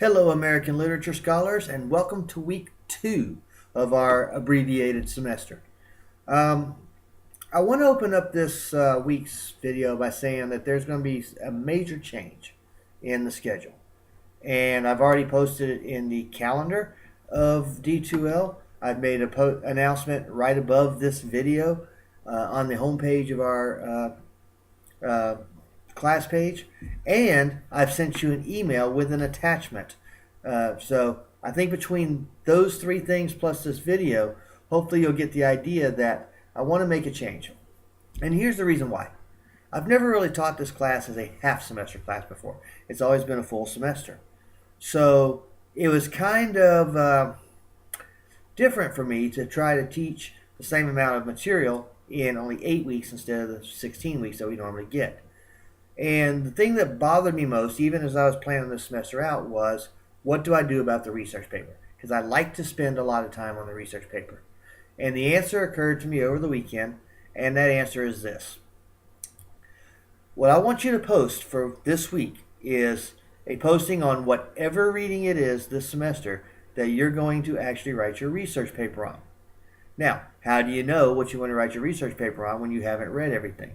Hello, American literature scholars, and welcome to week 2 of our abbreviated semester. Um, I want to open up this week's video by saying that there's going to be a major change in the schedule. And I've already posted it in the calendar of D2L. I've made an announcement right above this video on the homepage of our class page, and I've sent you an email with an attachment. So I think between those three things plus this video, hopefully you'll get the idea that I want to make a change. And here's the reason why. I've never really taught this class as a half semester class before. It's always been a full semester. So it was kind of different for me to try to teach the same amount of material in only 8 weeks instead of the 16 weeks that we normally get. And the thing that bothered me most, even as I was planning this semester out, was what do I do about the research paper? Because I like to spend a lot of time on the research paper. And the answer occurred to me over the weekend, and that answer is this. What I want you to post for this week is a posting on whatever reading it is this semester that you're going to actually write your research paper on. Now, how do you know what you want to write your research paper on when you haven't read everything?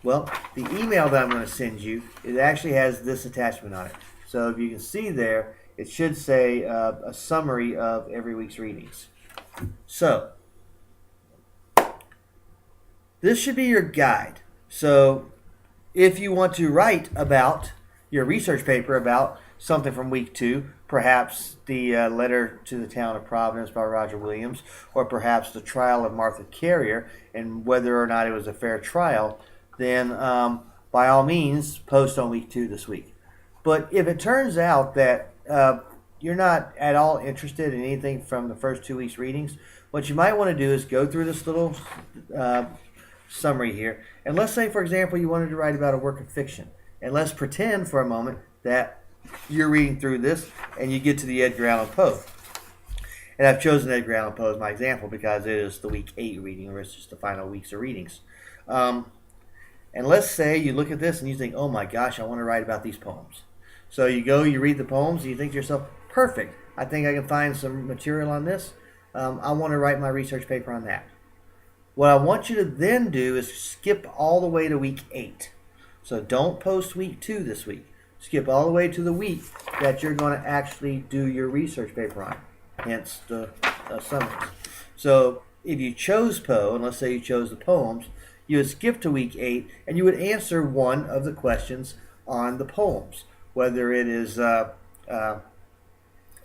Well, the email that I'm going to send you, it actually has this attachment on it. So if you can see there, it should say a summary of every week's readings. So this should be your guide. So if you want to write about your research paper about something from week 2, perhaps the letter to the town of Providence by Roger Williams, or perhaps the trial of Martha Carrier and whether or not it was a fair trial, then by all means post on week 2 this week. But if it turns out that you're not at all interested in anything from the first 2 weeks readings, what you might want to do is go through this little summary here, and let's say, for example, you wanted to write about a work of fiction, and let's pretend for a moment that you're reading through this and you get to the Edgar Allan Poe. And I've chosen Edgar Allan Poe as my example because it is the week 8 reading, or it's just the final weeks of readings. And let's say you look at this and you think, oh my gosh, I want to write about these poems. So you go, you read the poems, and you think to yourself, perfect, I think I can find some material on this. I want to write my research paper on that. What I want you to then do is skip all the way to week 8. So don't post week 2 this week. Skip all the way to the week that you're going to actually do your research paper on, hence the summary. So if you chose Poe, and let's say you chose the poems, you would skip to week 8 and you would answer one of the questions on the poems, whether it is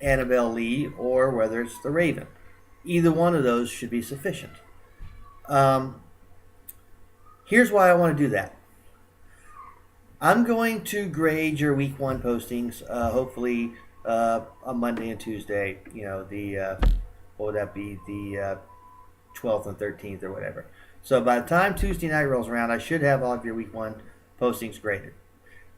Annabel Lee or whether it's The Raven. Either one of those should be sufficient. Here's why I want to do that. I'm going to grade your week 1 postings, hopefully on Monday and Tuesday, what would that be, the 12th and 13th or whatever. So by the time Tuesday night rolls around, I should have all of your week 1 postings graded.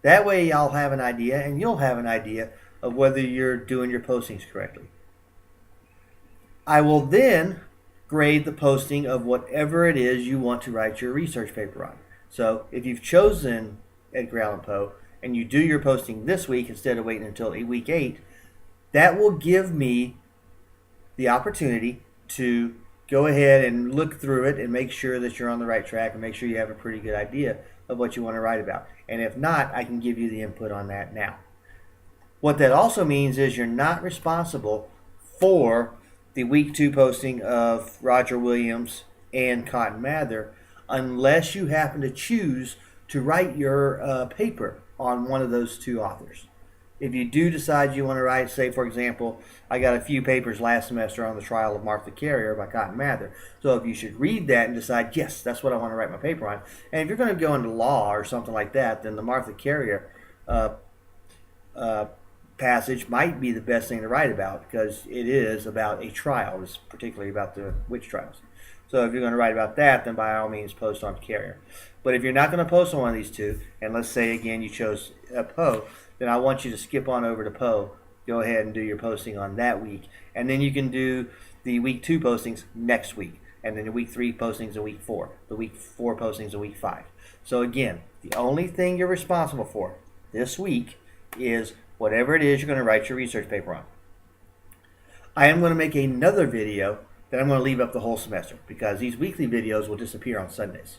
That way I'll have an idea, and you'll have an idea of whether you're doing your postings correctly. I will then grade the posting of whatever it is you want to write your research paper on. So if you've chosen Edgar Allan Poe and you do your posting this week instead of waiting until week 8, that will give me the opportunity to go ahead and look through it and make sure that you're on the right track and make sure you have a pretty good idea of what you want to write about. And if not, I can give you the input on that now. What that also means is you're not responsible for the week 2 posting of Roger Williams and Cotton Mather unless you happen to choose to write your paper on one of those 2 authors. If you do decide you want to write, say for example, I got a few papers last semester on the trial of Martha Carrier by Cotton Mather. So if you should read that and decide, yes, that's what I want to write my paper on. And if you're going to go into law or something like that, then the Martha Carrier passage might be the best thing to write about because it is about a trial. It's particularly about the witch trials. So if you're going to write about that, then by all means post on Carrier. But if you're not going to post on one of these 2, and let's say again you chose Poe, then I want you to skip on over to Poe, go ahead and do your posting on that week. And then you can do the week 2 postings next week. And then the week 3 postings in week 4. The week 4 postings in week 5. So again, the only thing you're responsible for this week is whatever it is you're going to write your research paper on. I am going to make another video that I'm going to leave up the whole semester because these weekly videos will disappear on Sundays.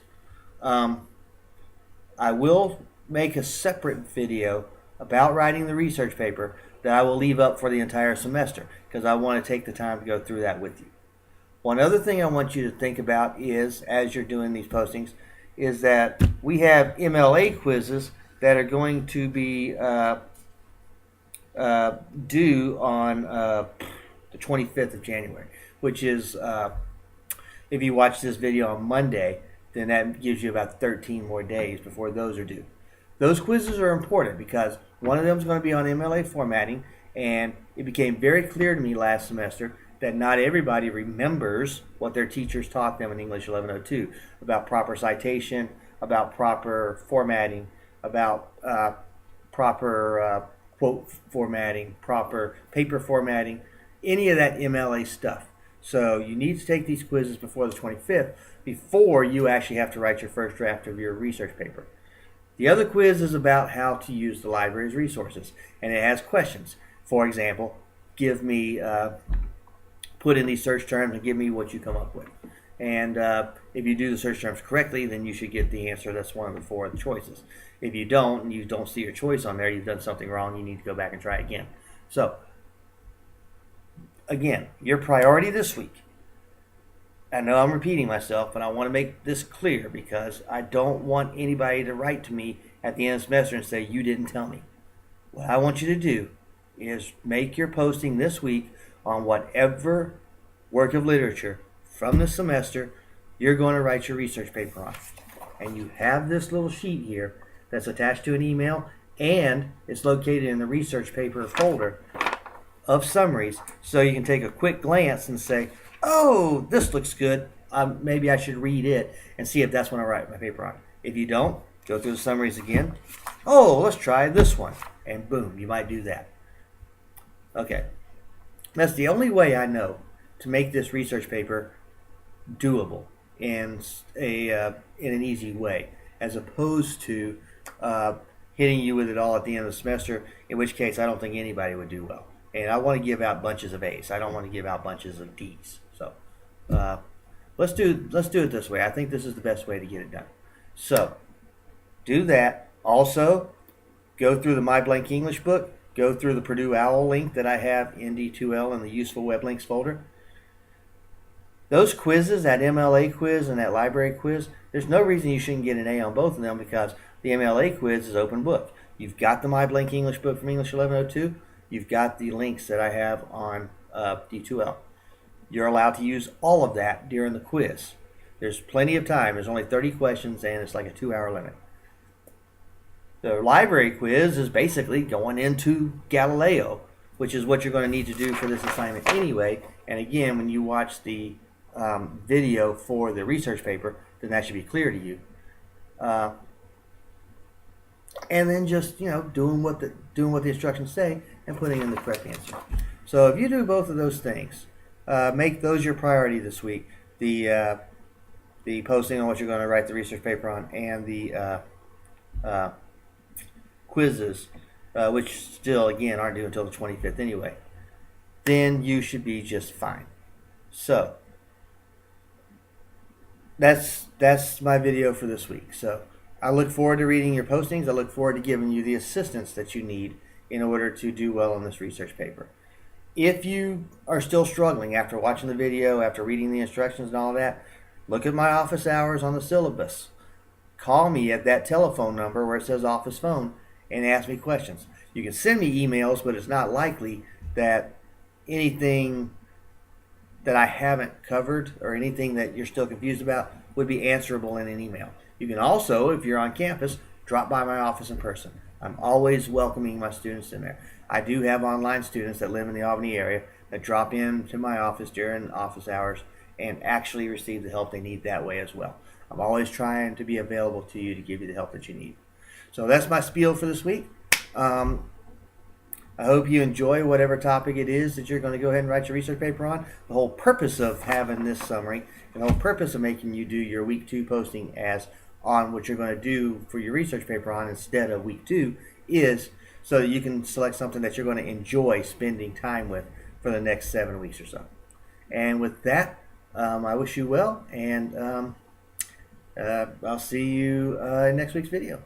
I will make a separate video about writing the research paper that I will leave up for the entire semester because I want to take the time to go through that with you. One other thing I want you to think about is, as you're doing these postings, is that we have MLA quizzes that are going to be due on the 25th of January, which is, if you watch this video on Monday, then that gives you about 13 more days before those are due. Those quizzes are important because one of them is going to be on MLA formatting, and it became very clear to me last semester that not everybody remembers what their teachers taught them in English 1102 about proper citation, about proper formatting, about proper quote formatting, proper paper formatting, any of that MLA stuff. So you need to take these quizzes before the 25th before you actually have to write your first draft of your research paper. The other quiz is about how to use the library's resources, and it has questions. For example, give me, put in these search terms and give me what you come up with. And if you do the search terms correctly, then you should get the answer that's one of the four of the choices. If you don't, and you don't see your choice on there, you've done something wrong, you need to go back and try again. So, again, your priority this week. I know I'm repeating myself, but I want to make this clear because I don't want anybody to write to me at the end of the semester and say, you didn't tell me. What I want you to do is make your posting this week on whatever work of literature from the semester you're going to write your research paper on. And you have this little sheet here that's attached to an email, and it's located in the research paper folder of summaries, so you can take a quick glance and say, oh, this looks good. Maybe I should read it and see if that's when I write my paper on. If you don't, go through the summaries again. Oh, let's try this one. And boom, you might do that. Okay. That's the only way I know to make this research paper doable in an easy way, as opposed to hitting you with it all at the end of the semester, in which case I don't think anybody would do well. And I want to give out bunches of A's. I don't want to give out bunches of D's. So let's do it this way. I think this is the best way to get it done. So do that. Also, go through the My Blank English book. Go through the Purdue OWL link that I have in D2L in the Useful Web Links folder. Those quizzes, that MLA quiz and that library quiz, there's no reason you shouldn't get an A on both of them because the MLA quiz is open book. You've got the My Blank English book from English 1102. You've got the links that I have on D2L. You're allowed to use all of that during the quiz. There's plenty of time. There's only 30 questions, and it's like a 2-hour limit. The library quiz is basically going into Galileo, which is what you're going to need to do for this assignment anyway. And again, when you watch the video for the research paper, then that should be clear to you. And then just doing what the instructions say and putting in the correct answer. So if you do both of those things, make those your priority this week. The posting on what you're going to write the research paper on, and the quizzes, which still again aren't due until the 25th anyway. Then you should be just fine. So that's my video for this week. So I look forward to reading your postings. I look forward to giving you the assistance that you need in order to do well on this research paper. If you are still struggling after watching the video, after reading the instructions and all that, look at my office hours on the syllabus. Call me at that telephone number where it says office phone and ask me questions. You can send me emails, but it's not likely that anything that I haven't covered or anything that you're still confused about would be answerable in an email. You can also, if you're on campus, drop by my office in person. I'm always welcoming my students in there. I do have online students that live in the Albany area that drop in to my office during office hours and actually receive the help they need that way as well. I'm always trying to be available to you to give you the help that you need. So that's my spiel for this week. I hope you enjoy whatever topic it is that you're going to go ahead and write your research paper on. The whole purpose of having this summary, and the whole purpose of making you do your week 2 posting as on what you're going to do for your research paper on instead of week 2 is so that you can select something that you're going to enjoy spending time with for the next 7 weeks or so. And with that, I wish you well, and I'll see you in next week's video.